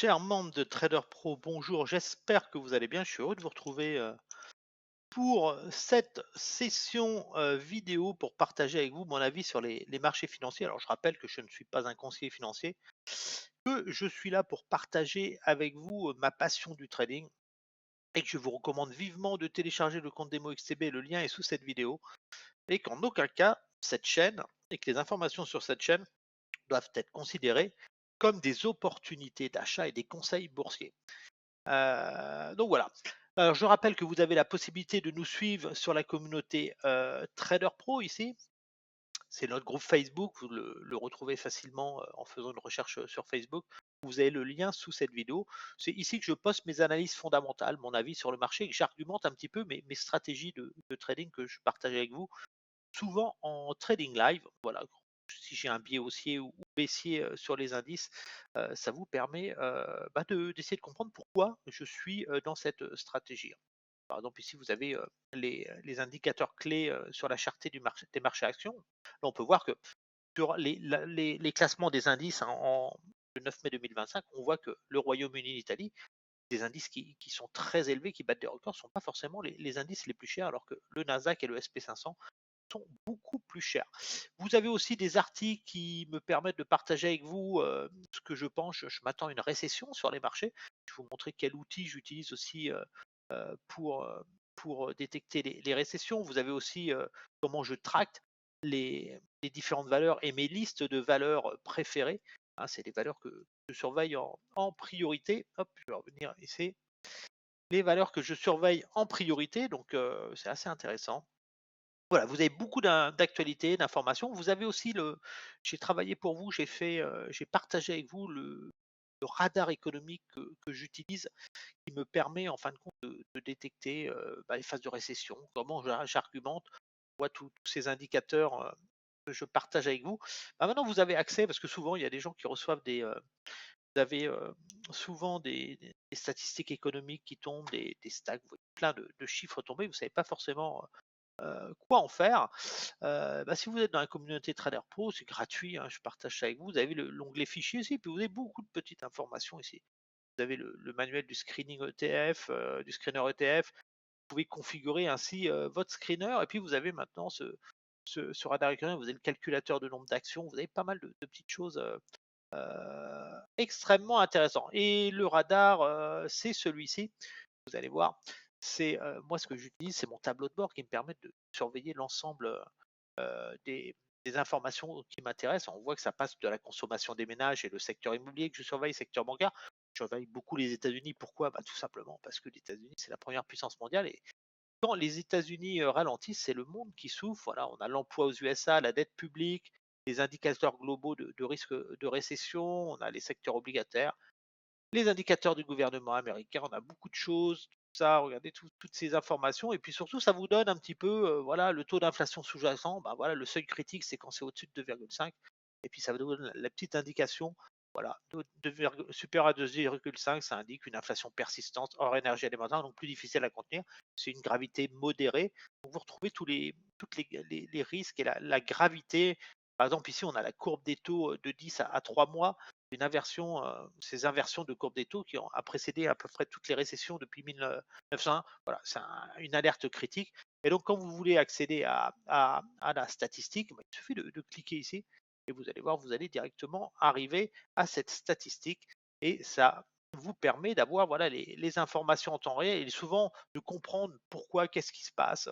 Chers membres de Trader Pro, bonjour, j'espère que vous allez bien. Je suis heureux de vous retrouver pour cette session vidéo pour partager avec vous mon avis sur les marchés financiers. Alors je rappelle que je ne suis pas un conseiller financier, que je suis là pour partager avec vous ma passion du trading et que je vous recommande vivement de télécharger le compte démo XTB, le lien est sous cette vidéo, et qu'en aucun cas cette chaîne et que les informations sur cette chaîne doivent être considérées comme des opportunités d'achat et des conseils boursiers. Donc voilà. Alors je rappelle que vous avez la possibilité de nous suivre sur la communauté Trader Pro ici. C'est notre groupe Facebook, vous le retrouvez facilement en faisant une recherche sur Facebook. Vous avez le lien sous cette vidéo. C'est ici que je poste mes analyses fondamentales, mon avis sur le marché, et que j'argumente un petit peu mes stratégies de trading que je partage avec vous, souvent en trading live. Voilà, si j'ai un biais haussier ou baissier sur les indices, ça vous permet d'essayer de comprendre pourquoi je suis dans cette stratégie. Par exemple, ici, vous avez les indicateurs clés sur la cherté des marchés actions. Là, on peut voir que sur les classements des indices le 9 mai 2025, on voit que le Royaume-Uni et l'Italie, des indices qui sont très élevés, qui battent des records, ne sont pas forcément les indices les plus chers, alors que le Nasdaq et le SP 500 sont beaucoup plus chers. Vous avez aussi des articles qui me permettent de partager avec vous ce que je pense. Je m'attends à une récession sur les marchés. Je vais vous montrer quel outil j'utilise aussi euh, pour, euh, pour détecter les récessions. Vous avez aussi comment je tracte les différentes valeurs et mes listes de valeurs préférées. Hein, c'est les valeurs que je surveille en priorité. Hop, je vais revenir ici. Les valeurs que je surveille en priorité, donc c'est assez intéressant. Voilà, vous avez beaucoup d'actualités, d'informations. Vous avez aussi j'ai travaillé pour vous, j'ai partagé avec vous le radar économique que j'utilise, qui me permet en fin de compte de détecter les phases de récession, comment j'argumente, on voit tous ces indicateurs que je partage avec vous. Maintenant, vous avez accès, parce que souvent, il y a des gens qui reçoivent vous avez souvent des statistiques économiques qui tombent, des stacks, vous voyez plein de chiffres tomber, vous ne savez pas forcément quoi en faire? Si vous êtes dans la communauté Trader Pro, c'est gratuit, hein, je partage ça avec vous. Vous avez l'onglet fichier ici, puis vous avez beaucoup de petites informations ici. Vous avez le manuel du screening ETF, du screener ETF. Vous pouvez configurer ainsi votre screener, et puis vous avez maintenant ce radar éclairé, vous avez le calculateur de nombre d'actions, vous avez pas mal de petites choses extrêmement intéressantes. Et le radar, c'est celui-ci. Vous allez voir, c'est moi ce que j'utilise, c'est mon tableau de bord qui me permet de surveiller l'ensemble des informations qui m'intéressent. On voit que ça passe de la consommation des ménages et le secteur immobilier que je surveille, secteur bancaire. Je surveille beaucoup les États-Unis. Pourquoi? Tout simplement parce que les États-Unis, c'est la première puissance mondiale. Et quand les États-Unis ralentissent, c'est le monde qui souffre. Voilà, on a l'emploi aux USA, la dette publique, les indicateurs globaux de risque de récession, on a les secteurs obligataires, les indicateurs du gouvernement américain, on a beaucoup de choses, tout ça, regardez toutes ces informations, et puis surtout, ça vous donne un petit peu, voilà, le taux d'inflation sous-jacent, voilà, le seuil critique, c'est quand c'est au-dessus de 2,5, et puis ça vous donne la petite indication, voilà, supérieur à 2,5, ça indique une inflation persistante hors énergie alimentaire, donc plus difficile à contenir, c'est une gravité modérée, donc vous retrouvez toutes les risques et la gravité. Par exemple, ici, on a la courbe des taux de 10 à 3 mois, une inversion, ces inversions de courbe des taux qui ont précédé à peu près toutes les récessions depuis 1901. Voilà, c'est une alerte critique. Et donc, quand vous voulez accéder à la statistique, il suffit de cliquer ici et vous allez voir, vous allez directement arriver à cette statistique et ça vous permet d'avoir voilà, les informations en temps réel et souvent de comprendre pourquoi, qu'est-ce qui se passe.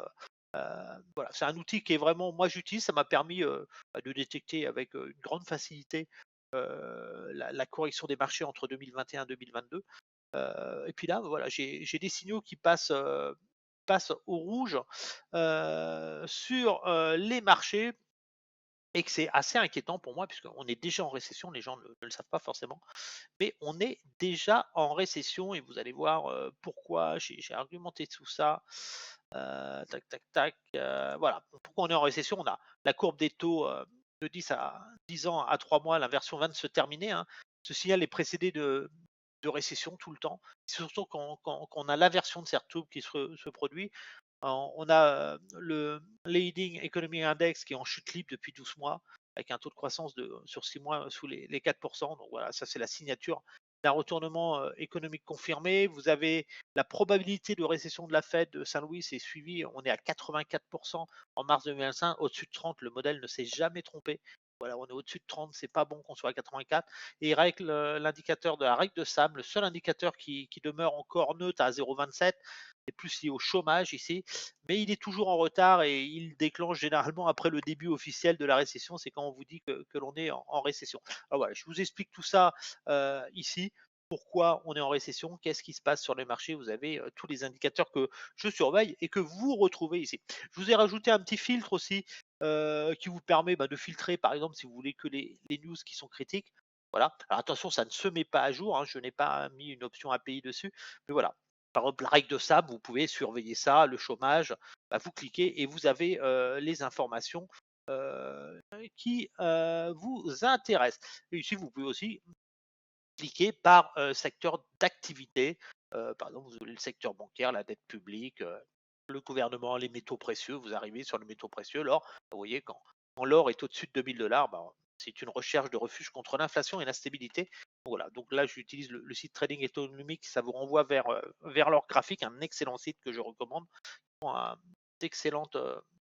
Voilà, c'est un outil qui est vraiment, moi j'utilise, ça m'a permis de détecter avec une grande facilité la correction des marchés entre 2021 et 2022. Et puis là, voilà, j'ai des signaux qui passent au rouge sur les marchés et que c'est assez inquiétant pour moi puisqu'on est déjà en récession, les gens ne le savent pas forcément, mais on est déjà en récession et vous allez voir pourquoi, j'ai argumenté tout ça. Tac, tac, tac. Voilà, pourquoi on est en récession? On a la courbe des taux de 10 ans à 3 mois, l'inversion vient de se terminer, hein. Ce signal est précédé de récession tout le temps, surtout quand on a l'inversion de cette courbe qui se produit. On a le Leading Economy Index qui est en chute libre depuis 12 mois, avec un taux de croissance sur 6 mois sous les 4%. Donc voilà, ça c'est la signature d'un retournement économique confirmé. Vous avez la probabilité de récession de la Fed de Saint-Louis est suivie. On est à 84% en mars 2025. Au-dessus de 30, le modèle ne s'est jamais trompé. Voilà, on est au-dessus de 30, c'est pas bon qu'on soit à 84. Et l'indicateur de la règle de Sam, le seul indicateur qui demeure encore neutre à 0,27, c'est plus lié au chômage ici, mais il est toujours en retard et il déclenche généralement après le début officiel de la récession. C'est quand on vous dit que l'on est en récession. Alors voilà, je vous explique tout ça ici. Pourquoi on est en récession, qu'est-ce qui se passe sur les marchés. Vous avez tous les indicateurs que je surveille et que vous retrouvez ici. Je vous ai rajouté un petit filtre aussi qui vous permet de filtrer, par exemple, si vous voulez que les news qui sont critiques. Voilà. Alors attention, ça ne se met pas à jour. Hein, je n'ai pas mis une option API dessus. Mais voilà. Par exemple, la règle de sable, vous pouvez surveiller ça, le chômage. Vous cliquez et vous avez les informations qui vous intéressent. Et ici, vous pouvez aussi cliquer par secteur d'activité. Par exemple, vous avez le secteur bancaire, la dette publique, le gouvernement, les métaux précieux. Vous arrivez sur le métaux précieux, l'or. Vous voyez, quand l'or est au-dessus de 2000 $, c'est une recherche de refuge contre l'inflation et l'instabilité. Voilà, donc là, j'utilise le site Trading Economics, ça vous renvoie vers leur graphique, un excellent site que je recommande. Un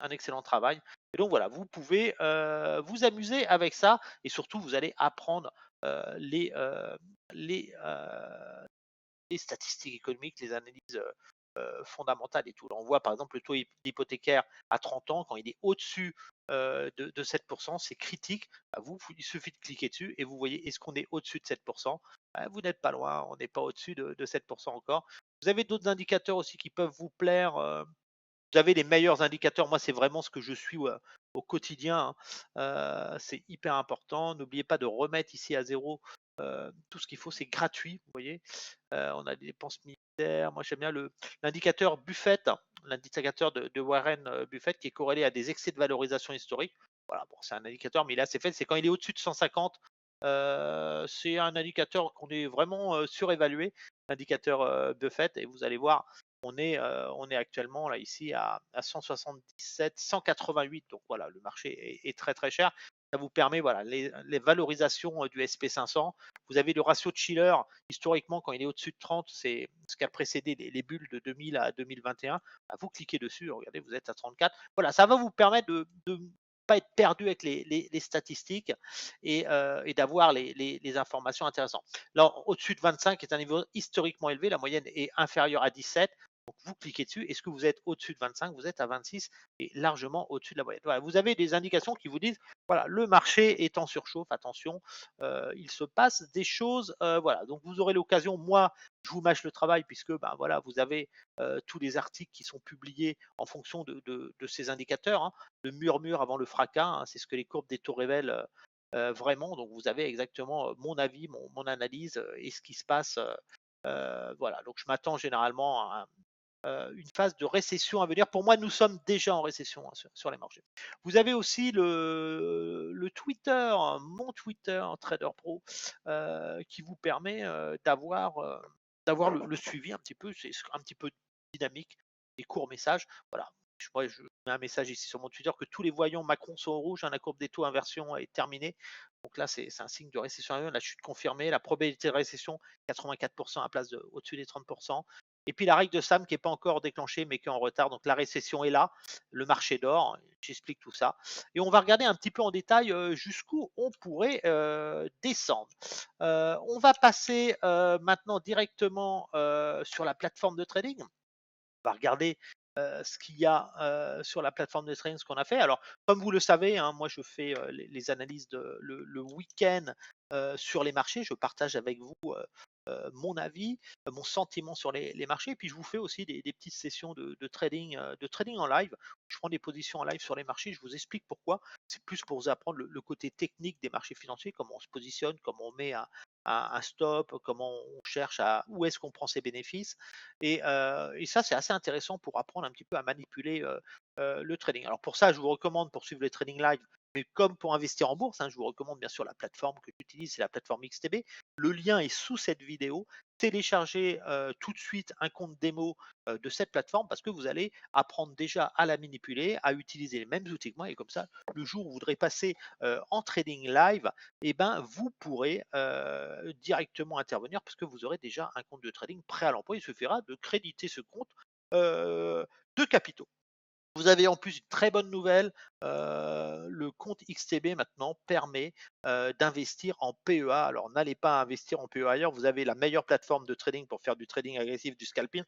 un excellent travail. Et donc voilà, vous pouvez vous amuser avec ça et surtout vous allez apprendre euh, les, euh, les, euh, les statistiques économiques, les analyses fondamentales et tout. Là, on voit par exemple le taux hypothécaire à 30 ans, quand il est au-dessus de 7%, c'est critique. Il suffit de cliquer dessus et vous voyez, est-ce qu'on est au-dessus de 7%? Vous n'êtes pas loin, on n'est pas au-dessus de 7% encore. Vous avez d'autres indicateurs aussi qui peuvent vous plaire. Vous avez les meilleurs indicateurs. Moi, c'est vraiment ce que je suis au quotidien, hein. C'est hyper important. N'oubliez pas de remettre ici à zéro tout ce qu'il faut. C'est gratuit, vous voyez. On a des dépenses militaires. Moi, j'aime bien l'indicateur Buffett, hein, l'indicateur de Warren Buffett qui est corrélé à des excès de valorisation historique. Voilà, bon, c'est un indicateur, mais il est assez fait. C'est quand il est au-dessus de 150. C'est un indicateur qu'on est vraiment surévalué, l'indicateur Buffett, et vous allez voir, on est actuellement là ici à 177, 188. Donc voilà, le marché est très très cher. Ça vous permet, voilà, les valorisations du SP500. Vous avez le ratio de Shiller, historiquement, quand il est au-dessus de 30, c'est ce qui a précédé les bulles de 2000 à 2021. Vous cliquez dessus, regardez, vous êtes à 34. Voilà, ça va vous permettre de pas être perdu avec les statistiques et d'avoir les informations intéressantes. Là, au-dessus de 25 est un niveau historiquement élevé, la moyenne est inférieure à 17. Donc vous cliquez dessus, est-ce que vous êtes au-dessus de 25, vous êtes à 26 et largement au-dessus de la moyenne. Voilà, vous avez des indications qui vous disent, voilà, le marché est en surchauffe, attention, il se passe des choses, voilà. Donc vous aurez l'occasion, moi, je vous mâche le travail puisque voilà, vous avez tous les articles qui sont publiés en fonction de ces indicateurs, hein. Le murmure avant le fracas, hein, c'est ce que les courbes des taux révèlent vraiment. Donc vous avez exactement mon avis, mon analyse et ce qui se passe. Voilà, donc je m'attends généralement à une phase de récession à venir. Pour moi, nous sommes déjà en récession, hein, sur les marchés. Vous avez aussi le Twitter, hein, mon Twitter Trader Pro, qui vous permet d'avoir le suivi un petit peu, c'est un petit peu dynamique, des courts messages. Voilà. Moi, je mets un message ici sur mon Twitter que tous les voyants Macron sont au rouge, hein, la courbe des taux inversion est terminée. Donc là, c'est un signe de récession à venir. La chute confirmée, la probabilité de récession 84% à place au-dessus des 30%. Et puis la règle de Sam qui n'est pas encore déclenchée mais qui est en retard. Donc la récession est là, le marché dort, j'explique tout ça. Et on va regarder un petit peu en détail jusqu'où on pourrait descendre. On va passer maintenant directement sur la plateforme de trading. On va regarder ce qu'il y a sur la plateforme de trading, ce qu'on a fait. Alors, comme vous le savez, hein, moi je fais les analyses le week-end sur les marchés. Je partage avec vous mon avis, mon sentiment sur les marchés. Et puis je vous fais aussi des petites sessions de trading en live. Je prends des positions en live sur les marchés. Je vous explique pourquoi. C'est plus pour vous apprendre le côté technique des marchés financiers, comment on se positionne, comment on met un stop, comment on cherche où est-ce qu'on prend ses bénéfices. Et ça, c'est assez intéressant pour apprendre un petit peu à manipuler le trading. Alors pour ça, je vous recommande pour suivre les trading live, mais comme pour investir en bourse, hein, je vous recommande bien sûr la plateforme que j'utilise, c'est la plateforme XTB. Le lien est sous cette vidéo. télécharger tout de suite un compte démo de cette plateforme parce que vous allez apprendre déjà à la manipuler, à utiliser les mêmes outils que moi et comme ça, le jour où vous voudrez passer en trading live, eh ben, vous pourrez directement intervenir parce que vous aurez déjà un compte de trading prêt à l'emploi. Il suffira de créditer ce compte euh, de capitaux. Vous avez en plus une très bonne nouvelle, le compte XTB maintenant permet d'investir en PEA. Alors n'allez pas investir en PEA ailleurs, vous avez la meilleure plateforme de trading pour faire du trading agressif, du scalping,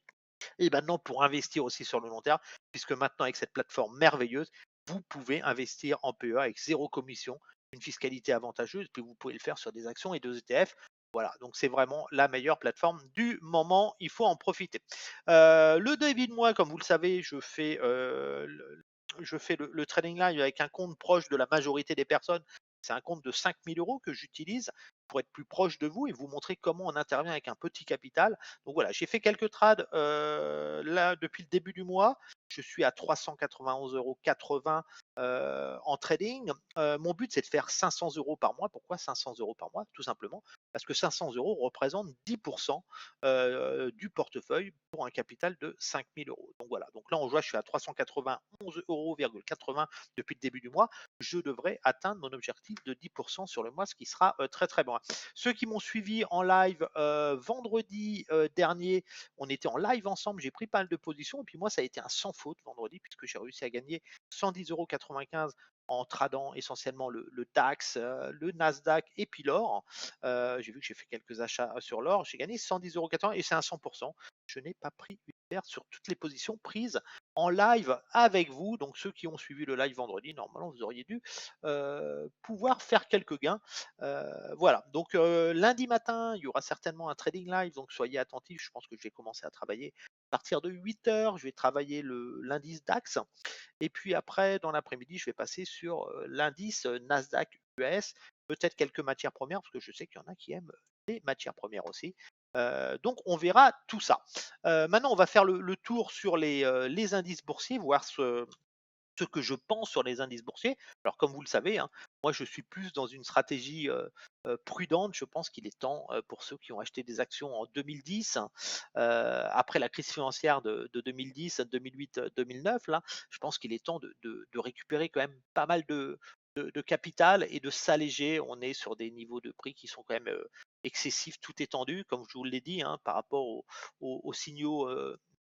et maintenant pour investir aussi sur le long terme, puisque maintenant avec cette plateforme merveilleuse, vous pouvez investir en PEA avec zéro commission, une fiscalité avantageuse, puis vous pouvez le faire sur des actions et des ETF. Voilà, donc c'est vraiment la meilleure plateforme du moment, il faut en profiter. Le début de mois, comme vous le savez, je fais le trading live avec un compte proche de la majorité des personnes. C'est un compte de 5 000 € que j'utilise pour être plus proche de vous et vous montrer comment on intervient avec un petit capital. Donc voilà, j'ai fait quelques trades là depuis le début du mois. Je suis à 391,80 € en trading. Mon but, c'est de faire 500 € par mois. Pourquoi 500 € par mois? Tout simplement parce que 500 € représentent 10% du portefeuille pour un capital de 5 000 €. Donc voilà, donc là on voit, je suis à 391,80 € depuis le début du mois. Je devrais atteindre mon objectif de 10% sur le mois, ce qui sera très très bon. Ceux qui m'ont suivi en live vendredi dernier, on était en live ensemble, j'ai pris pas mal de positions et puis moi ça a été un sans faute vendredi puisque j'ai réussi à gagner 110,95 € en tradant essentiellement le DAX, le Nasdaq et puis l'or. J'ai vu que j'ai fait quelques achats sur l'or, j'ai gagné 110,80 € et c'est un 100%. Je n'ai pas pris une perte sur toutes les positions prises en live avec vous. Donc ceux qui ont suivi le live vendredi, normalement vous auriez dû pouvoir faire quelques gains. Voilà, donc lundi matin, il y aura certainement un trading live, donc soyez attentifs. Je pense que je vais commencer à travailler à partir de 8 h. Je vais travailler l'indice DAX. Et puis après, dans l'après-midi, je vais passer sur l'indice Nasdaq US, peut-être quelques matières premières, parce que je sais qu'il y en a qui aiment les matières premières aussi. Donc on verra tout ça. Maintenant, on va faire le tour sur les indices boursiers, voir ce que je pense sur les indices boursiers. Alors comme vous le savez, hein, moi je suis plus dans une stratégie prudente. Je pense qu'il est temps pour ceux qui ont acheté des actions en 2010, après la crise financière de 2010, 2008, 2009, là, je pense qu'il est temps de récupérer quand même pas mal de capital et de s'alléger. On est sur des niveaux de prix qui sont quand même excessifs, tout étendu, comme je vous l'ai dit, hein, par rapport aux signaux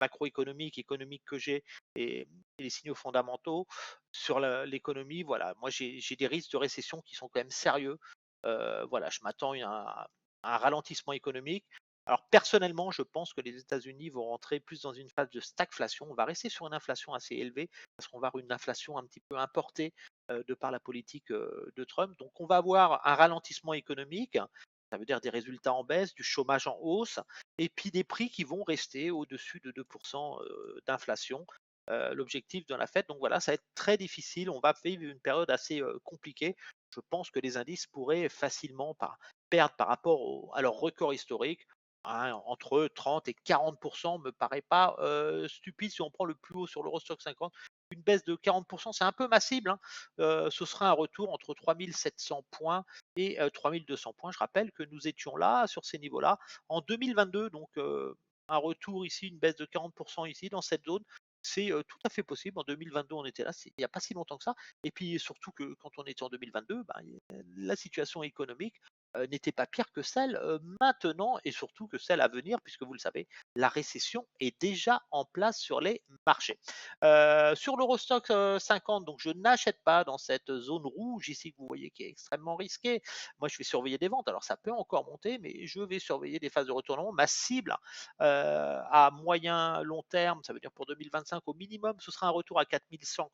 macroéconomiques, économiques que j'ai et les signaux fondamentaux sur l'économie. Voilà, moi j'ai des risques de récession qui sont quand même sérieux. Voilà, je m'attends à un ralentissement économique. Alors personnellement, je pense que les États-Unis vont rentrer plus dans une phase de stagflation. On va rester sur une inflation assez élevée parce qu'on va avoir une inflation un petit peu importée de par la politique de Trump. Donc on va avoir un ralentissement économique. Ça veut dire des résultats en baisse, du chômage en hausse, et puis des prix qui vont rester au-dessus de 2% d'inflation. L'objectif de la Fed. Donc voilà, ça va être très difficile. On va vivre une période assez compliquée. Je pense que les indices pourraient facilement perdre par rapport à leur record historique. Hein, entre 30 et 40% me paraît pas stupide si on prend le plus haut sur l'Eurostoxx 50. Une baisse de 40%, c'est un peu ma cible. Hein. Ce sera un retour entre 3700 points et 3200 points. Je rappelle que nous étions là, sur ces niveaux-là, en 2022. Donc, un retour ici, une baisse de 40% ici, dans cette zone. C'est tout à fait possible. En 2022, on était là, il n'y a pas si longtemps que ça. Et puis surtout que quand on était en 2022, ben, la situation économique n'était pas pire que celle maintenant et surtout que celle à venir, puisque vous le savez, la récession est déjà en place sur les marchés. Sur l'Eurostock 50, donc je n'achète pas dans cette zone rouge ici que vous voyez qui est extrêmement risquée. Moi, je vais surveiller des ventes. Alors, ça peut encore monter, mais je vais surveiller des phases de retournement. Ma cible à moyen long terme, ça veut dire pour 2025 au minimum, ce sera un retour à 4100,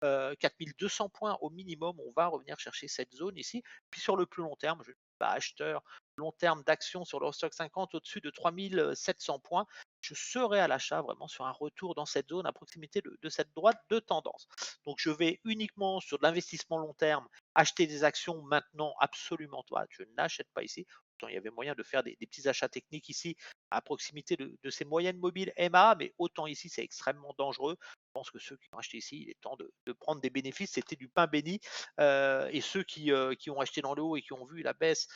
4200 points au minimum. On va revenir chercher cette zone ici. Puis sur le plus long terme, je ne suis pas acheteur long terme d'actions sur l'Eurostock 50 au-dessus de 3700 points. Je serai à l'achat vraiment sur un retour dans cette zone à proximité de cette droite de tendance. Donc je vais uniquement sur de l'investissement long terme acheter des actions maintenant absolument pas. Je n'achète pas ici. Pourtant, il y avait moyen de faire des petits achats techniques ici à proximité de ces moyennes mobiles MA, mais autant ici c'est extrêmement dangereux. pense que ceux qui ont acheté ici, il est temps de prendre des bénéfices. C'était du pain béni. Et ceux qui ont acheté dans le haut et qui ont vu la baisse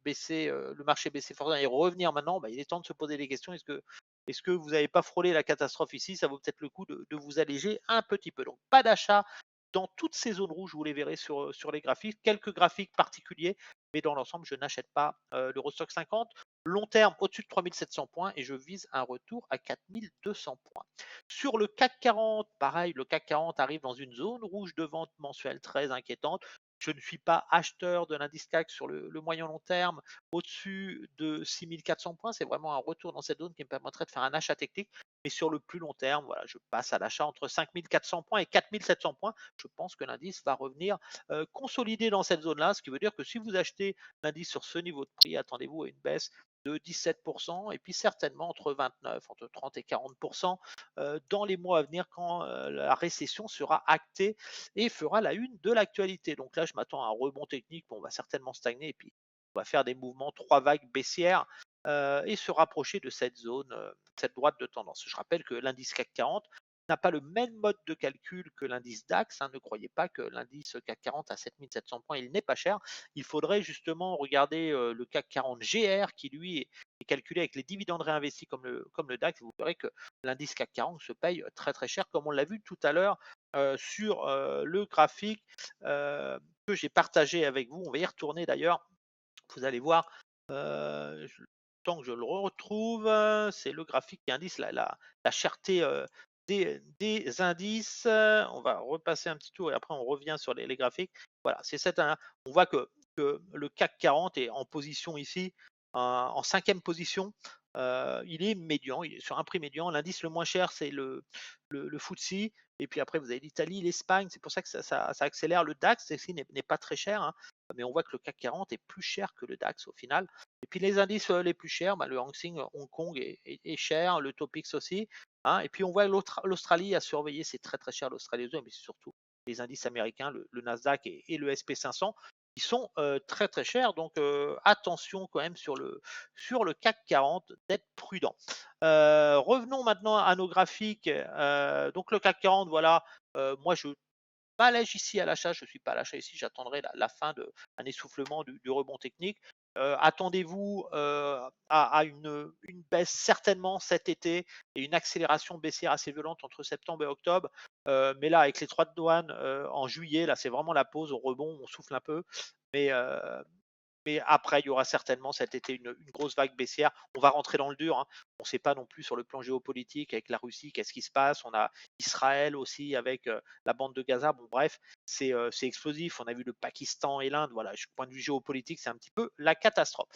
baisser, le marché baisser fortement et revenir maintenant, bah, il est temps de se poser des questions. Est-ce que vous n'avez pas frôlé la catastrophe ici? Ça vaut peut-être le coup de vous alléger un petit peu. Donc pas d'achat dans toutes ces zones rouges, vous les verrez sur les graphiques. Quelques graphiques particuliers, mais dans l'ensemble, je n'achète pas l'Eurostock 50. Long terme, au-dessus de 3700 points et je vise un retour à 4200 points. Sur le CAC 40, pareil, le CAC 40 arrive dans une zone rouge de vente mensuelle très inquiétante. Je ne suis pas acheteur de l'indice CAC sur le moyen long terme. Au-dessus de 6400 points, c'est vraiment un retour dans cette zone qui me permettrait de faire un achat technique. Mais sur le plus long terme, voilà, je passe à l'achat entre 5400 points et 4700 points. Je pense que l'indice va revenir consolider dans cette zone-là, ce qui veut dire que si vous achetez l'indice sur ce niveau de prix, attendez-vous à une baisse de 17% et puis certainement entre 29, entre 30 et 40% dans les mois à venir quand la récession sera actée et fera la une de l'actualité. Donc là, je m'attends à un rebond technique, on va certainement stagner et puis on va faire des mouvements, 3 vagues baissières et se rapprocher de cette zone, cette droite de tendance. Je rappelle que l'indice CAC 40 n'a pas le même mode de calcul que l'indice DAX. Ne croyez pas que l'indice CAC 40 à 7700 points, il n'est pas cher. Il faudrait justement regarder le CAC 40 GR qui lui est calculé avec les dividendes réinvestis comme le DAX. Vous verrez que l'indice CAC 40 se paye très très cher, comme on l'a vu tout à l'heure sur le graphique que j'ai partagé avec vous. On va y retourner d'ailleurs. Vous allez voir, tant que je le retrouve, c'est le graphique qui indique la cherté des indices. On va repasser un petit tour et après on revient sur les graphiques. Voilà, c'est on voit que le CAC 40 est en position ici, en cinquième position. Il est médian, il est sur un prix médian. L'indice le moins cher, c'est le FTSE. Et puis après, vous avez l'Italie, l'Espagne. C'est pour ça que ça accélère. Le DAX ici n'est pas très cher, hein, mais on voit que le CAC 40 est plus cher que le DAX au final. Et puis les indices les plus chers, bah, le Hang Seng Hong Kong est cher, le Topix aussi, hein. Et puis on voit l'Australie à surveiller, c'est très très cher l'Australie, mais c'est surtout les indices américains, le Nasdaq et le SP 500 qui sont très très chers. Donc attention quand même sur le CAC 40 d'être prudent. Revenons maintenant à nos graphiques. Donc le CAC 40, voilà, moi je m'allège ici à l'achat, je ne suis pas à l'achat ici, j'attendrai la fin d'un essoufflement du rebond technique. Attendez-vous à une baisse certainement cet été et une accélération baissière assez violente entre septembre et octobre. Mais là, avec les 3 douanes en juillet, là c'est vraiment la pause au rebond, on souffle un peu. Mais après, il y aura certainement cet été une grosse vague baissière. On va rentrer dans le dur, hein. On ne sait pas non plus sur le plan géopolitique avec la Russie, qu'est-ce qui se passe. On a Israël aussi avec la bande de Gaza. Bon, bref, c'est explosif. On a vu le Pakistan et l'Inde. Voilà, du point de vue géopolitique, c'est un petit peu la catastrophe.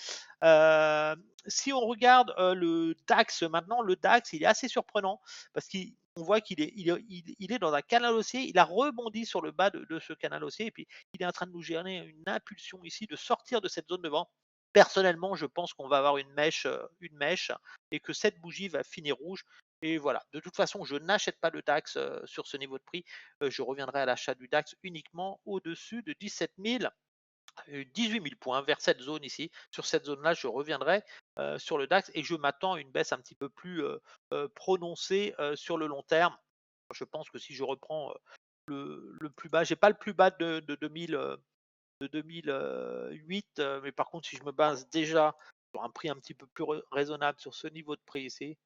Euh, Si on regarde le DAX maintenant, le DAX, il est assez surprenant parce qu'on voit qu'il est dans un canal haussier. Il a rebondi sur le bas de ce canal haussier et puis il est en train de nous générer une impulsion ici de sortir de cette zone de vente. Personnellement, je pense qu'on va avoir une mèche et que cette bougie va finir rouge. Et voilà, de toute façon, je n'achète pas le DAX sur ce niveau de prix. Je reviendrai à l'achat du DAX uniquement au-dessus de 17 000, 18 000 points vers cette zone ici. Sur cette zone-là, je reviendrai sur le DAX et je m'attends à une baisse un petit peu plus prononcée sur le long terme. Je pense que si je reprends le plus bas, j'ai pas le plus bas de 2000, de 2008, mais par contre, si je me base déjà sur un prix un petit peu plus raisonnable sur ce niveau de prix ici,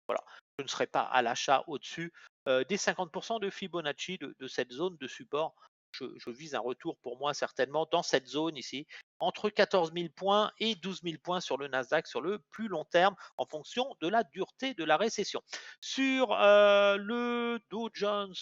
voilà, je ne serai pas à l'achat au-dessus des 50% de Fibonacci de cette zone de support. Je vise un retour pour moi certainement dans cette zone ici, entre 14 000 points et 12 000 points sur le Nasdaq sur le plus long terme en fonction de la dureté de la récession. Sur le Dow Jones,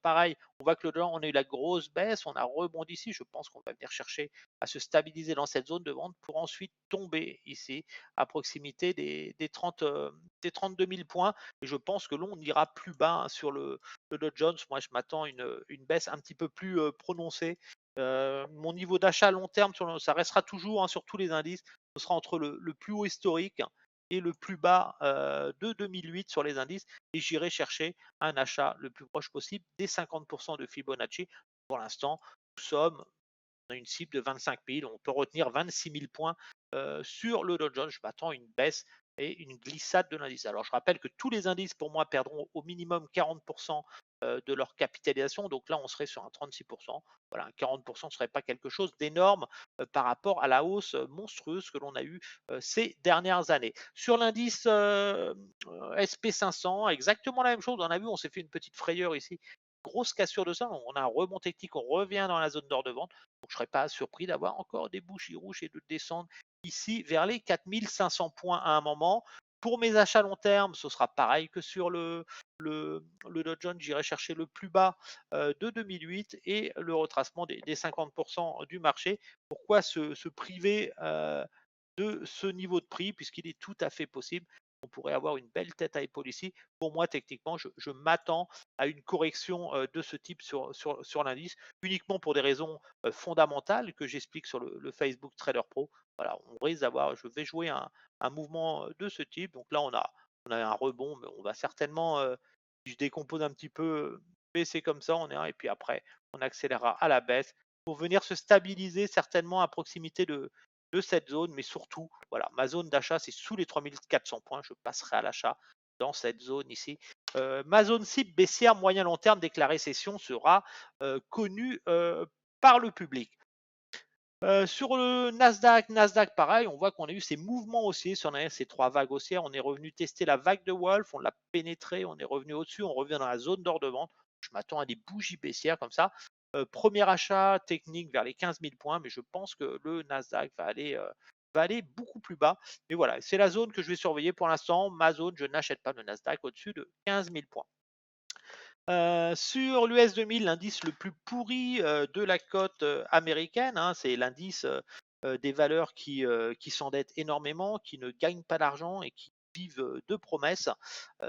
pareil, on voit que le dollar, on a eu la grosse baisse, on a rebondi ici. Je pense qu'on va venir chercher à se stabiliser dans cette zone de vente pour ensuite tomber ici à proximité des 32 000 points. Et je pense que l'on ira plus bas hein, sur le Dow Jones. Moi, je m'attends à une baisse un petit peu plus prononcée. Mon niveau d'achat à long terme, ça restera toujours hein, sur tous les indices. Ce sera entre le plus haut historique et le plus bas de 2008 sur les indices. Et j'irai chercher un achat le plus proche possible des 50% de Fibonacci. Pour l'instant, on a une cible de 25 000. On peut retenir 26 000 points sur le Dow Jones. Je m'attends à une baisse et une glissade de l'indice. Alors je rappelle que tous les indices pour moi perdront au minimum 40% de leur capitalisation, donc là on serait sur un 36%. Voilà, 40% ne serait pas quelque chose d'énorme par rapport à la hausse monstrueuse que l'on a eue ces dernières années. Sur l'indice SP500, exactement la même chose. On a vu, on s'est fait une petite frayeur ici. Grosse cassure de ça, on a un rebond technique, on revient dans la zone d'or de vente. Donc je ne serais pas surpris d'avoir encore des bougies rouges et de descendre ici vers les 4500 points à un moment. Pour mes achats long terme, ce sera pareil que sur le Dow Jones, j'irai chercher le plus bas de 2008 et le retracement des 50% du marché. Pourquoi se priver de ce niveau de prix puisqu'il est tout à fait possible. On pourrait avoir une belle tête à épaule ici. Pour moi, techniquement, je m'attends à une correction de ce type sur l'indice, uniquement pour des raisons fondamentales que j'explique sur le Facebook Trader Pro. Voilà, on risque d'avoir, je vais jouer un mouvement de ce type. Donc là, on a un rebond, mais on va certainement, si je décompose un petit peu, baisser comme ça, on est un, et puis après, on accélérera à la baisse pour venir se stabiliser certainement à proximité de cette zone, mais surtout, voilà, ma zone d'achat, c'est sous les 3400 points. Je passerai à l'achat dans cette zone ici. Ma zone cible baissière moyen long terme dès que la récession sera connue par le public. Sur le Nasdaq pareil, on voit qu'on a eu ces mouvements haussiers sur ces trois vagues haussières. On est revenu tester la vague de Wolf, on l'a pénétré, on est revenu au-dessus, on revient dans la zone d'or de vente. Je m'attends à des bougies baissières comme ça. Premier achat technique vers les 15 000 points, mais je pense que le Nasdaq va aller beaucoup plus bas. Mais voilà, c'est la zone que je vais surveiller pour l'instant. Ma zone, je n'achète pas le Nasdaq au-dessus de 15 000 points. Sur l'US 2000, l'indice le plus pourri de la cote américaine, hein, c'est l'indice des valeurs qui s'endettent énormément, qui ne gagnent pas d'argent et qui vivent de promesses,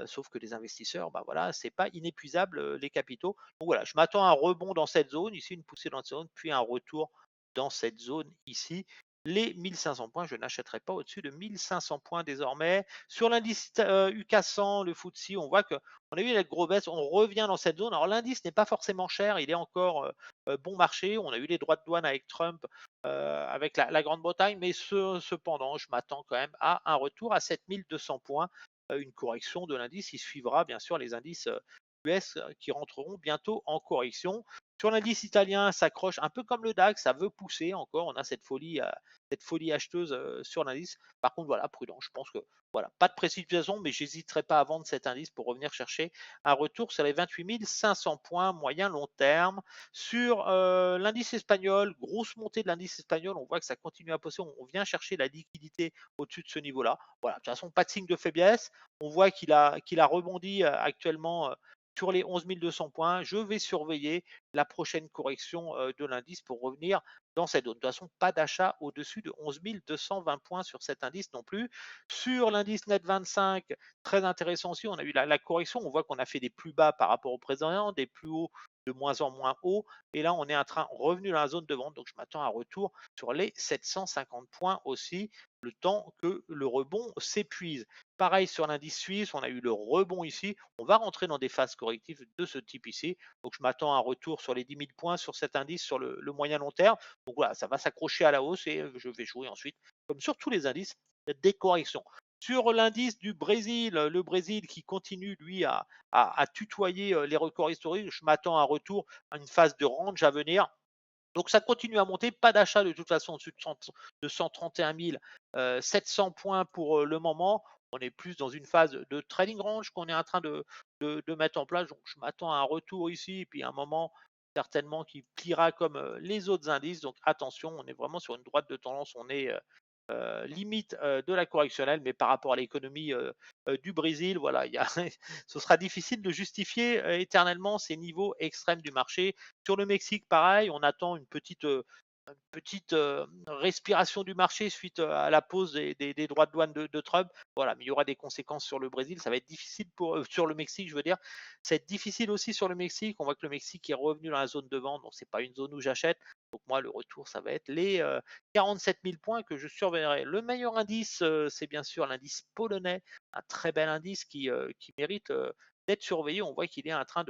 sauf que les investisseurs, bah voilà, c'est pas inépuisable les capitaux. Donc voilà, je m'attends à un rebond dans cette zone, ici une poussée dans cette zone, puis un retour dans cette zone ici. Les 1500 points, je n'achèterai pas au-dessus de 1500 points désormais. Sur l'indice UK 100, le FTSE, on voit que on a eu la grosse baisse, on revient dans cette zone. Alors l'indice n'est pas forcément cher, il est encore bon marché. On a eu les droits de douane avec Trump, avec la Grande-Bretagne, mais cependant, je m'attends quand même à un retour à 7200 points, une correction de l'indice. Il suivra bien sûr les indices US qui rentreront bientôt en correction. Sur l'indice italien, ça s'accroche un peu comme le DAX, ça veut pousser encore. On a cette folie acheteuse sur l'indice. Par contre, voilà, prudent. Je pense que voilà, pas de précipitation, mais j'hésiterai pas à vendre cet indice pour revenir chercher un retour sur les 28 500 points moyen long terme. Sur l'indice espagnol, grosse montée de l'indice espagnol, on voit que ça continue à pousser. On vient chercher la liquidité au-dessus de ce niveau-là. Voilà, de toute façon, pas de signe de faiblesse. On voit qu'il a rebondi actuellement sur les 11 200 points. Je vais surveiller la prochaine correction de l'indice pour revenir dans cette zone. De toute façon, pas d'achat au-dessus de 11 220 points sur cet indice non plus. Sur l'indice Net 25, très intéressant aussi, on a eu la correction. On voit qu'on a fait des plus bas par rapport au précédent, des plus hauts de moins en moins hauts. Et là, on est en train revenu dans la zone de vente. Donc, je m'attends à un retour sur les 750 points aussi, le temps que le rebond s'épuise. Pareil sur l'indice suisse, on a eu le rebond ici. On va rentrer dans des phases correctives de ce type ici. Donc, je m'attends à un retour sur les 10 000 points sur cet indice sur le moyen long terme. Donc, voilà, ça va s'accrocher à la hausse et je vais jouer ensuite, comme sur tous les indices, des corrections. Sur l'indice du Brésil, le Brésil qui continue, lui, à tutoyer les records historiques, je m'attends à un retour, à une phase de range à venir. Donc ça continue à monter, pas d'achat de toute façon au-dessus de 131 700 points pour le moment. On est plus dans une phase de trading range qu'on est en train de mettre en place. Donc je m'attends à un retour ici, et puis à un moment certainement qui pliera comme les autres indices. Donc attention, on est vraiment sur une droite de tendance, on est limite de la correctionnelle, mais par rapport à l'économie du Brésil, voilà, ce sera difficile de justifier éternellement ces niveaux extrêmes du marché. Sur le Mexique, pareil, on attend une petite respiration du marché suite à la pause des droits de douane de Trump. Voilà, mais il y aura des conséquences sur le Brésil. Ça va être difficile sur le Mexique, je veux dire. Ça va être difficile aussi sur le Mexique. On voit que le Mexique est revenu dans la zone de vente, donc c'est pas une zone où j'achète. Donc moi, le retour, ça va être les 47 000 points que je surveillerai. Le meilleur indice, c'est bien sûr l'indice polonais, un très bel indice qui mérite d'être surveillé. On voit qu'il est en train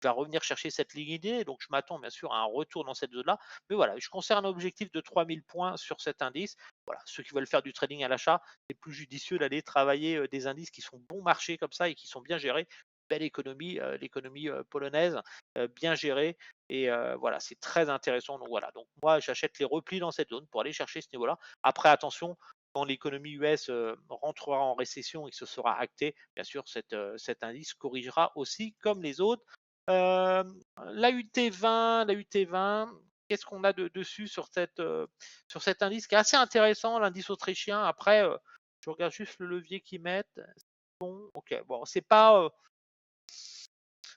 va revenir chercher cette ligne idée, donc je m'attends bien sûr à un retour dans cette zone-là. Mais voilà, je conserve un objectif de 3000 points sur cet indice. Voilà, ceux qui veulent faire du trading à l'achat, c'est plus judicieux d'aller travailler des indices qui sont bon marché comme ça et qui sont bien gérés. Belle économie, l'économie polonaise, bien gérée. Et voilà, c'est très intéressant. Donc voilà, donc moi j'achète les replis dans cette zone pour aller chercher ce niveau-là. Après, attention, quand l'économie US rentrera en récession et que ce sera acté, bien sûr, cet indice corrigera aussi comme les autres. Euh, la UT20, qu'est-ce qu'on a dessus sur cet indice qui est assez intéressant, l'indice autrichien. Après, je regarde juste le levier qu'ils mettent. Bon, ok, bon, c'est pas,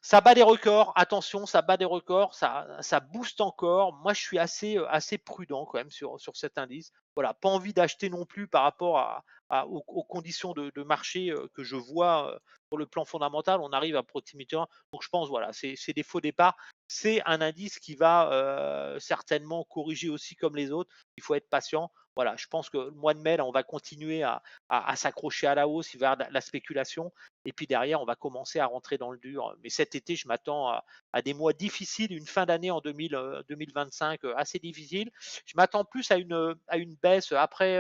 ça bat des records, attention, ça bat des records, ça booste encore. Moi, je suis assez prudent quand même sur cet indice. Voilà, pas envie d'acheter non plus par rapport aux conditions de marché que je vois sur le plan fondamental. On arrive à proximité 1. Donc, je pense, voilà, c'est des faux départs. C'est un indice qui va certainement corriger aussi comme les autres. Il faut être patient. Voilà, je pense que le mois de mai, là, on va continuer à s'accrocher à la hausse, il va y avoir de la spéculation. Et puis derrière, on va commencer à rentrer dans le dur. Mais cet été, je m'attends à des mois difficiles, une fin d'année en 2025 assez difficile. Je m'attends plus à une baisse après,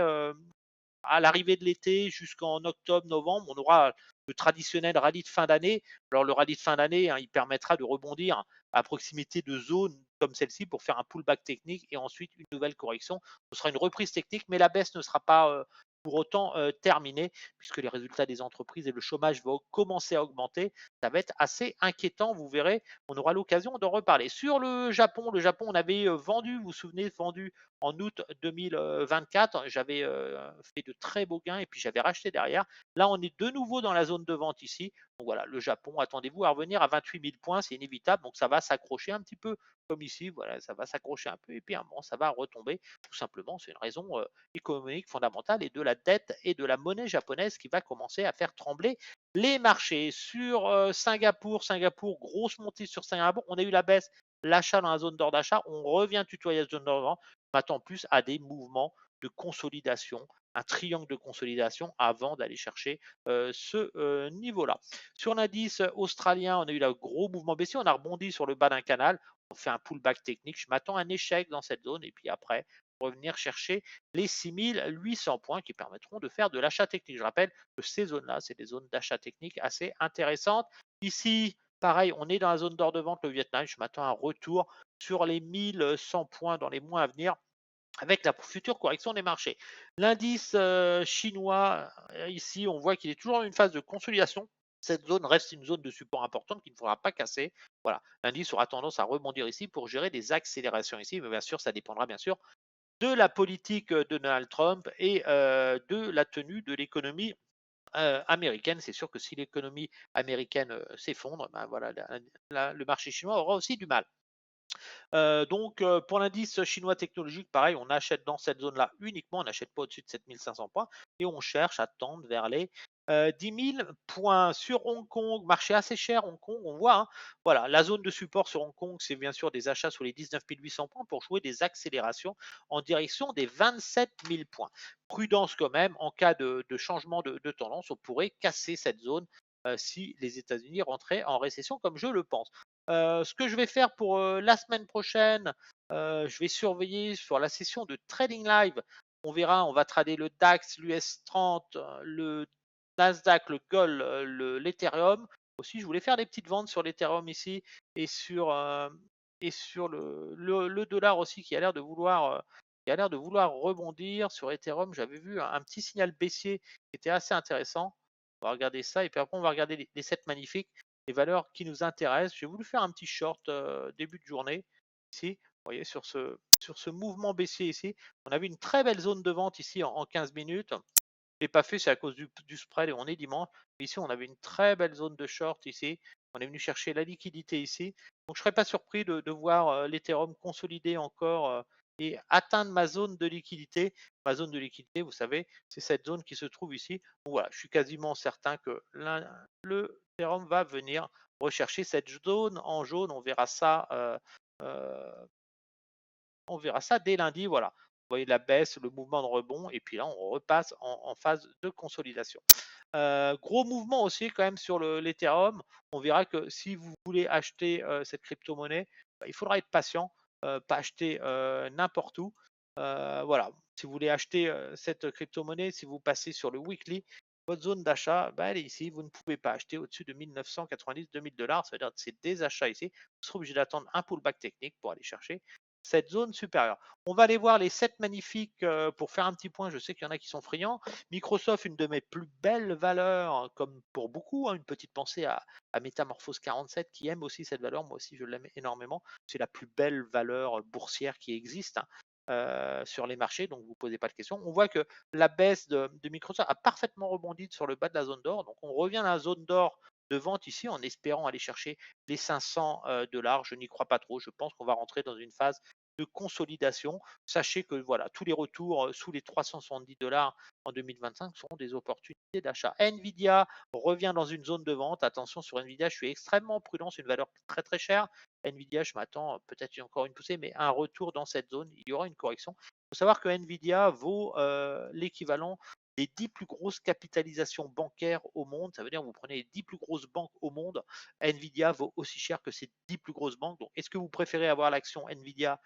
à l'arrivée de l'été jusqu'en octobre, novembre. On aura le traditionnel rallye de fin d'année. Alors le rallye de fin d'année, il permettra de rebondir à proximité de zones comme celle-ci pour faire un pullback technique et ensuite une nouvelle correction. Ce sera une reprise technique, mais la baisse ne sera pas pour autant terminée puisque les résultats des entreprises et le chômage vont commencer à augmenter. Ça va être assez inquiétant, vous verrez. On aura l'occasion d'en reparler. Sur le Japon, on avait vendu, vous vous souvenez, vendu en août 2024. J'avais fait de très beaux gains et puis j'avais racheté derrière. Là, on est de nouveau dans la zone de vente ici. Donc voilà, le Japon, attendez-vous à revenir à 28 000 points, c'est inévitable. Donc ça va s'accrocher un petit peu comme ici. Voilà, ça va s'accrocher un peu et puis à un moment, ça va retomber. Tout simplement, c'est une raison économique fondamentale et de la dette et de la monnaie japonaise qui va commencer à faire trembler les marchés. Sur Singapour, grosse montée sur Singapour. On a eu la baisse, l'achat dans la zone d'or d'achat. On revient tutoyer la zone d'or. M'attends plus à des mouvements de consolidation, un triangle de consolidation avant d'aller chercher ce niveau-là. Sur l'indice australien, on a eu le gros mouvement baissier, on a rebondi sur le bas d'un canal, on fait un pullback technique. Je m'attends à un échec dans cette zone et puis après, revenir chercher les 6800 points qui permettront de faire de l'achat technique. Je rappelle que ces zones-là, c'est des zones d'achat technique assez intéressantes. Ici, pareil, on est dans la zone d'or de vente, le Vietnam. Je m'attends à un retour sur les 1100 points dans les mois à venir avec la future correction des marchés. L'indice chinois, ici, on voit qu'il est toujours en une phase de consolidation. Cette zone reste une zone de support importante qu'il ne faudra pas casser. Voilà, l'indice aura tendance à rebondir ici pour gérer des accélérations ici, mais bien sûr, ça dépendra bien sûr de la politique de Donald Trump et de la tenue de l'économie américaine. C'est sûr que si l'économie américaine s'effondre, ben voilà, le marché chinois aura aussi du mal. Donc, pour l'indice chinois technologique, pareil, on achète dans cette zone-là uniquement, on n'achète pas au-dessus de 7500 points et on cherche à tendre vers les 10 000 points. Sur Hong Kong, marché assez cher, Hong Kong, on voit, hein, voilà, la zone de support sur Hong Kong, c'est bien sûr des achats sur les 19 800 points pour jouer des accélérations en direction des 27 000 points. Prudence quand même, en cas de changement de tendance, on pourrait casser cette zone si les États-Unis rentraient en récession, comme je le pense. Ce que je vais faire pour la semaine prochaine, je vais surveiller sur la session de Trading Live. On verra, on va trader le DAX, l'US 30, le Nasdaq, le Gold, l'Ethereum. Aussi, je voulais faire des petites ventes sur l'Ethereum ici et sur le dollar aussi qui a l'air de vouloir rebondir. Sur Ethereum, j'avais vu un petit signal baissier qui était assez intéressant. On va regarder ça et puis après on va regarder les 7 magnifiques, les valeurs qui nous intéressent. J'ai voulu faire un petit short début de journée ici. Vous voyez sur ce mouvement baissier ici, on avait une très belle zone de vente ici en 15 minutes. Je l'ai pas fait, c'est à cause du spread et on est dimanche. Ici, on avait une très belle zone de short ici. On est venu chercher la liquidité ici. Donc, je ne serais pas surpris de voir l'Ethereum consolider encore et atteindre ma zone de liquidité. Ma zone de liquidité, vous savez, c'est cette zone qui se trouve ici. Donc, voilà, je suis quasiment certain que le Ethereum va venir rechercher cette zone en jaune. Euh, on verra ça dès lundi. Voilà. Vous voyez la baisse, le mouvement de rebond, et puis là, on repasse en phase de consolidation. Gros mouvement aussi quand même sur l'Ethereum. On verra que si vous voulez acheter cette crypto-monnaie, bah, il faudra être patient, pas acheter n'importe où. Voilà, si vous voulez acheter cette crypto-monnaie, si vous passez sur le weekly, votre zone d'achat, bah, elle est ici. Vous ne pouvez pas acheter au-dessus de 1990-2000 $. Ça veut dire que c'est des achats ici. Vous serez obligé d'attendre un pullback technique pour aller chercher cette zone supérieure. On va aller voir les 7 magnifiques pour faire un petit point. Je sais qu'il y en a qui sont friands. Microsoft, une de mes plus belles valeurs, comme pour beaucoup, hein, une petite pensée à Metamorphose 47 qui aime aussi cette valeur. Moi aussi, je l'aime énormément. C'est la plus belle valeur boursière qui existe, hein, sur les marchés, donc vous ne posez pas de questions. On voit que la baisse de Microsoft a parfaitement rebondi sur le bas de la zone d'or. Donc on revient à la zone d'or de vente ici en espérant aller chercher les 500 $. Je n'y crois pas trop. Je pense qu'on va rentrer dans une phase de consolidation. Sachez que voilà, tous les retours sous les 370 $ en 2025 seront des opportunités d'achat. Nvidia revient dans une zone de vente. Attention sur Nvidia, je suis extrêmement prudent, c'est une valeur très très chère. Nvidia, je m'attends peut-être encore une poussée, mais un retour dans cette zone, il y aura une correction. Il faut savoir que Nvidia vaut l'équivalent des 10 plus grosses capitalisations bancaires au monde. Ça veut dire que vous prenez les 10 plus grosses banques au monde. Nvidia vaut aussi cher que ces 10 plus grosses banques. Donc, est-ce que vous préférez avoir l'action Nvidia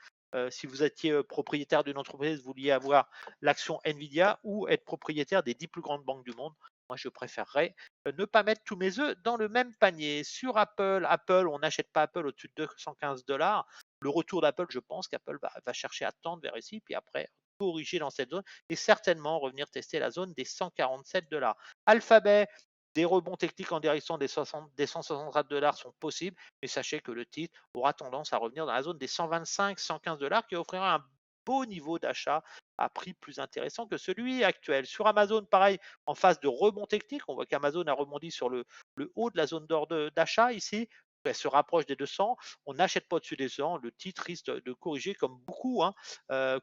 si vous étiez propriétaire d'une entreprise, vous vouliez avoir l'action Nvidia ou être propriétaire des 10 plus grandes banques du monde? Moi, je préférerais ne pas mettre tous mes œufs dans le même panier. Sur Apple, on n'achète pas Apple au-dessus de 215 $. Le retour d'Apple, je pense qu'Apple va chercher à tendre vers ici, puis après corriger dans cette zone et certainement revenir tester la zone des 147 $. Alphabet, des rebonds techniques en direction des 164 $ sont possibles, mais sachez que le titre aura tendance à revenir dans la zone des 125-115 $ qui offrira un beau niveau d'achat à prix plus intéressant que celui actuel. Sur Amazon, pareil, en phase de rebond technique, on voit qu'Amazon a rebondi sur le haut de la zone d'or d'achat ici. Elle se rapproche des 200, on n'achète pas au-dessus des 200, le titre risque de corriger comme beaucoup, hein,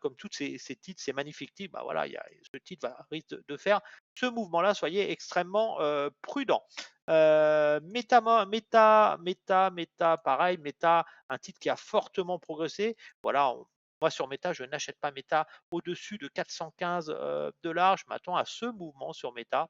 comme tous ces titres, ces magnifiques titres, bah voilà, ce titre risque de faire ce mouvement-là, soyez extrêmement prudents. Meta, pareil, Meta, un titre qui a fortement progressé. Voilà, moi sur Meta, je n'achète pas Meta au-dessus de 415 $. Je m'attends à ce mouvement sur Meta.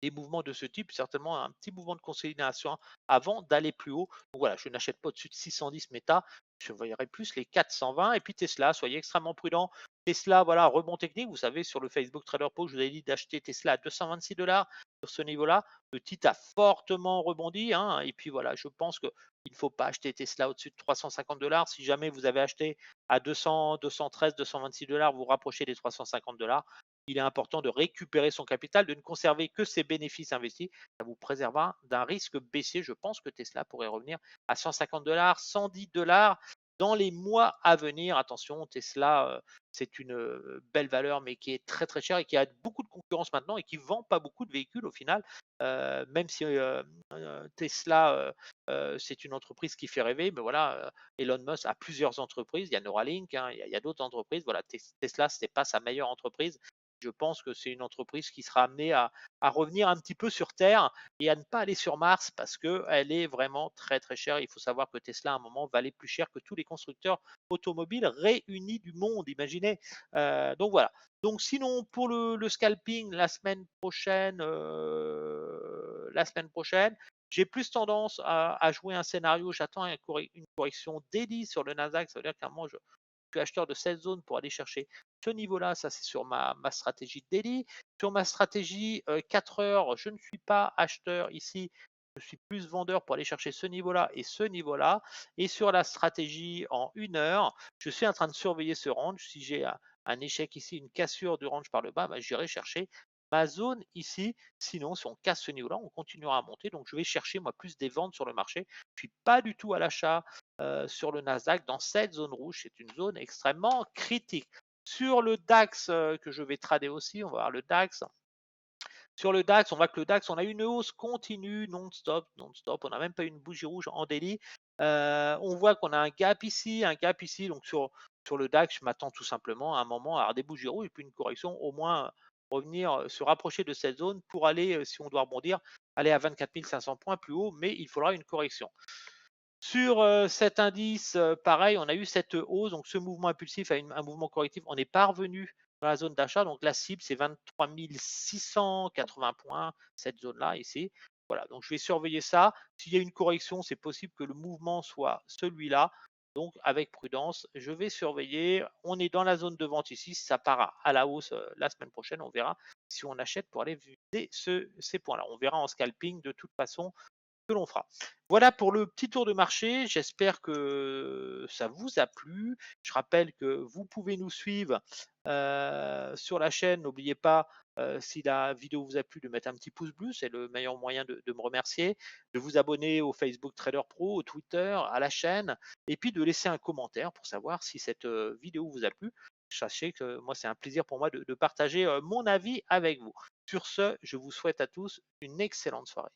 Des mouvements de ce type, certainement un petit mouvement de consolidation avant d'aller plus haut. Donc voilà, je n'achète pas au-dessus de 610 Meta, je verrai plus les 420. Et puis Tesla, soyez extrêmement prudent. Tesla, voilà, rebond technique. Vous savez, sur le Facebook Trader Pro, je vous avais dit d'acheter Tesla à 226 $ sur ce niveau-là. Le titre a fortement rebondi, hein, et puis voilà, je pense qu'il ne faut pas acheter Tesla au-dessus de 350 $. Si jamais vous avez acheté à 200, 213, 226 $, vous rapprochez des 350 $. Il est important de récupérer son capital, de ne conserver que ses bénéfices investis. Ça vous préservera d'un risque baissier. Je pense que Tesla pourrait revenir à 150 $, 110 $ dans les mois à venir. Attention, Tesla, c'est une belle valeur, mais qui est très très chère et qui a beaucoup de concurrence maintenant et qui ne vend pas beaucoup de véhicules au final. Même si Tesla, c'est une entreprise qui fait rêver, mais voilà, Elon Musk a plusieurs entreprises. Il y a Neuralink, hein, il y a d'autres entreprises. Voilà, Tesla, ce n'est pas sa meilleure entreprise. Je pense que c'est une entreprise qui sera amenée à revenir un petit peu sur Terre et à ne pas aller sur Mars parce qu'elle est vraiment très très chère. Il faut savoir que Tesla à un moment valait plus cher que tous les constructeurs automobiles réunis du monde, imaginez. Donc voilà. Donc sinon pour le scalping la semaine prochaine, j'ai plus tendance à jouer un scénario. J'attends une correction daily sur le Nasdaq. Ça veut dire qu'à un moment suis acheteur de cette zone pour aller chercher ce niveau-là. Ça, c'est sur ma stratégie daily. Sur ma stratégie 4 heures, je ne suis pas acheteur ici. Je suis plus vendeur pour aller chercher ce niveau-là et ce niveau-là. Et sur la stratégie en 1 heure, je suis en train de surveiller ce range. Si j'ai un échec ici, une cassure du range par le bas, bah, j'irai chercher ma zone ici. Sinon, si on casse ce niveau-là, on continuera à monter. Donc, je vais chercher moi plus des ventes sur le marché. Je ne suis pas du tout à l'achat sur le Nasdaq dans cette zone rouge. C'est une zone extrêmement critique. Sur le DAX que je vais trader aussi, on va voir le DAX. Sur le DAX, on voit que le DAX, on a une hausse continue, non-stop, non-stop. On n'a même pas une bougie rouge en daily. On voit qu'on a un gap ici, un gap ici. Donc sur le DAX, je m'attends tout simplement à un moment à avoir des bougies rouges et puis une correction, au moins revenir se rapprocher de cette zone pour aller, si on doit rebondir, aller à 24 500 points plus haut, mais il faudra une correction. Sur cet indice, pareil, on a eu cette hausse, donc ce mouvement impulsif a un mouvement correctif. On n'est pas revenu dans la zone d'achat. Donc la cible, c'est 23 680 points, cette zone-là ici. Voilà, donc je vais surveiller ça. S'il y a une correction, c'est possible que le mouvement soit celui-là. Donc avec prudence, je vais surveiller. On est dans la zone de vente ici. Si ça part à la hausse la semaine prochaine, on verra si on achète pour aller viser ces points-là. On verra en scalping de toute façon que l'on fera. Voilà pour le petit tour de marché. J'espère que ça vous a plu. Je rappelle que vous pouvez nous suivre sur la chaîne. N'oubliez pas, si la vidéo vous a plu, de mettre un petit pouce bleu. C'est le meilleur moyen de me remercier. De vous abonner au Facebook Trader Pro, au Twitter, à la chaîne. Et puis de laisser un commentaire pour savoir si cette vidéo vous a plu. Sachez que moi, c'est un plaisir pour moi de partager mon avis avec vous. Sur ce, je vous souhaite à tous une excellente soirée.